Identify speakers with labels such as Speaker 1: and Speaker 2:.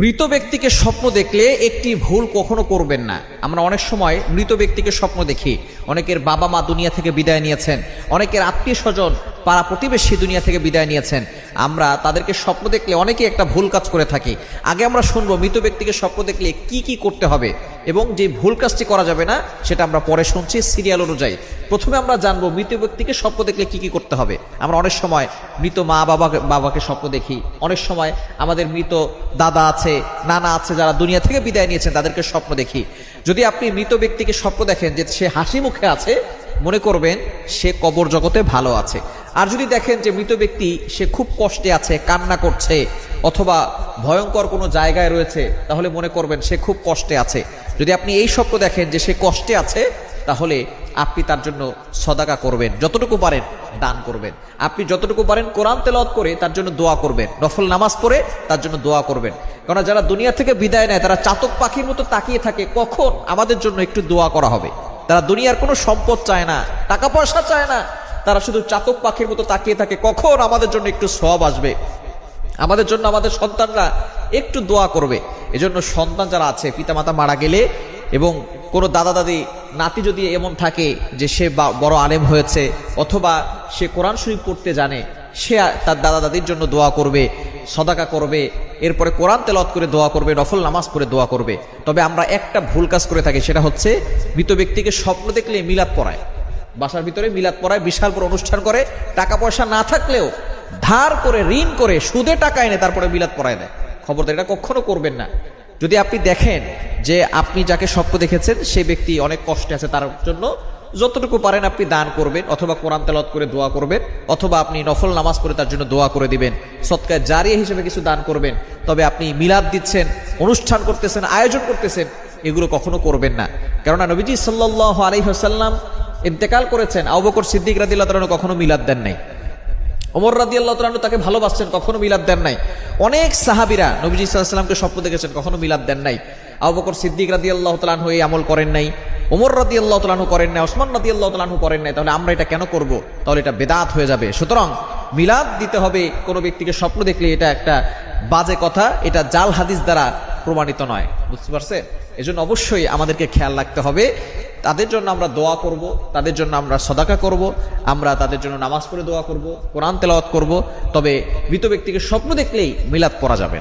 Speaker 1: মৃত ব্যক্তিকে স্বপ্ন দেখলে একটি ভুল কখনো করবেন না। আমরা অনেক সময় মৃত ব্যক্তিকে স্বপ্ন দেখি। অনেকের বাবা মা দুনিয়া থেকে বিদায় নিয়েছেন, অনেকের আত্মীয় স্বজন পাড়া প্রতিবেশী দুনিয়া থেকে বিদায় নিয়েছেন। আমরা তাদেরকে স্বপ্ন দেখলে অনেকেই একটা ভুল কাজ করে থাকি। আগে আমরা শুনবো মৃত ব্যক্তিকে স্বপ্ন দেখলে কি কি করতে হবে এবং যে ভুল কাজটি করা যাবে না সেটা আমরা পরে শুনছি সিরিয়াল অনুযায়ী। প্রথমে আমরা জানবো মৃত ব্যক্তিকে স্বপ্ন দেখলে কি কি করতে হবে। আমরা অনেক সময় মৃত মা বাবাকে স্বপ্ন দেখি, অনেক সময় আমাদের মৃত দাদা আছে, নানা আছে, যারা দুনিয়া থেকে বিদায় নিয়েছেন তাদেরকে স্বপ্ন দেখি। যদি আপনি মৃত ব্যক্তিকে স্বপ্ন দেখেন যে সে হাসি মুখে আছে, মনে করবেন সে কবর জগতে ভালো আছে। আর যদি দেখেন যে মৃত ব্যক্তি সে খুব কষ্টে আছে, কান্না করছে অথবা ভয়ঙ্কর কোনো জায়গায় রয়েছে, তাহলে মনে করবেন সে খুব কষ্টে আছে। যদি আপনি এই স্বপ্ন দেখেন যে সে কষ্টে আছে, তাহলে আপনি তার জন্য সদাকা করবেন, যতটুকু পারেন দান করবেন। আপনি যতটুকু পারেন কোরআন তেলাওয়াত করে তার জন্য দোয়া করবেন, নফল নামাজ পড়ে তার জন্য দোয়া করবেন। কারণ যারা দুনিয়া থেকে বিদায় নেয় তারা চাতক পাখির মতো তাকিয়ে থাকে কখন আমাদের জন্য একটু দোয়া করা হবে। তারা দুনিয়ার কোনো সম্পদ চায় না, টাকা পয়সা চায় না, তারা শুধু চাতক পাখির মতো তাকিয়ে থাকে কখন আমাদের জন্য একটু সওয়াব আসবে, আমাদের জন্য আমাদের সন্তানরা একটু দোয়া করবে। এজন্য সন্তান যারা আছে, পিতামাতা মারা গেলে এবং কোনো দাদা দাদি নাতি যদি এমন থাকে যে সে বড় আলেম হয়েছে অথবা সে কোরআন শরীফ পড়তে জানে, সে তার দাদা দাদির জন্য দোয়া করবে, সদাকা করবে, এরপরে কোরআন তেলাওয়াত করে দোয়া করবে, নফল নামাজ পড়ে দোয়া করবে। তবে আমরা একটা ভুল কাজ করে থাকি, সেটা হচ্ছে মৃত ব্যক্তিকে স্বপ্ন দেখলে মিলাদ পড়ায়, বাসার ভিতরে মিলাদ পড়ায়, বিশাল বড় অনুষ্ঠান করে, টাকা পয়সা না থাকলেও ধার করে ঋণ করে সুদে টাকা এনে তারপরে মিলাদ পড়ায় দেয়। খবরদার, এটা কখনো করবেন না। যদি আপনি দেখেন যে আপনি যাকে স্বপ্ন দেখেছেন সেই ব্যক্তি অনেক কষ্টে আছে, তার জন্য যতটুকু পারেন আপনি দান করবেন, অথবা কোরআন তেলাওয়াত করে দোয়া করবেন, অথবা আপনি নফল নামাজ পড়ে তার জন্য দোয়া করে দিবেন, সদকায়ে জারিয়া হিসেবে কিছু দান করবেন। তবে আপনি মিলাদ দিচ্ছেন, অনুষ্ঠান করতেছেন, আয়োজন করতেছেন, এগুলো কখনো করবেন না। কেননা নবীজি সাল্লাল্লাহু আলাইহি ওয়াসাল্লাম ইন্তেকাল করেছেন, আবু বকর সিদ্দিক রাদিয়াল্লাহু তাআলা কখনো মিলাদ দেন নাই, ওমর রাদিয়াল্লাহু তাআলা তাকে ভালোবাসছেন, কখনো মিলাদ দেন নাই। অনেক সাহাবীরা নবীজি সাল্লাল্লাহু আলাইহি ওয়াসাল্লামকে স্বপ্ন দেখেছেন, কখনো মিলাদ দেন নাই। আবু বকর সিদ্দিক রাদিয়াল্লাহু তাআলা এই আমল করেন নাই, ওমর রাদিয়াল্লাহু তাআলা করেন নাই, ওসমান রাদিয়াল্লাহু তাআলা করেন নাই। তাহলে আমরা এটা কেন করব? তাহলে এটা বেদাত হয়ে যাবে। সুতরাং মিলাদ দিতে হবে কোনো ব্যক্তিকে স্বপ্ন দেখলে, এটা একটা বাজে কথা, এটা জাল হাদিস দ্বারা প্রমাণিত নয়। বুঝতে পারছেন? এজন্য অবশ্যই আমাদেরকে খেয়াল রাখতে হবে। তাদের জন্য আমরা দোয়া করব, তাদের জন্য আমরা সদাকা করব, আমরা তাদের জন্য নামাজ পড়ে দোয়া করব, কোরআন তেলাওয়াত করব। তবে মৃত ব্যক্তিকে স্বপ্ন দেখলেই মিলাদ পড়া যাবে।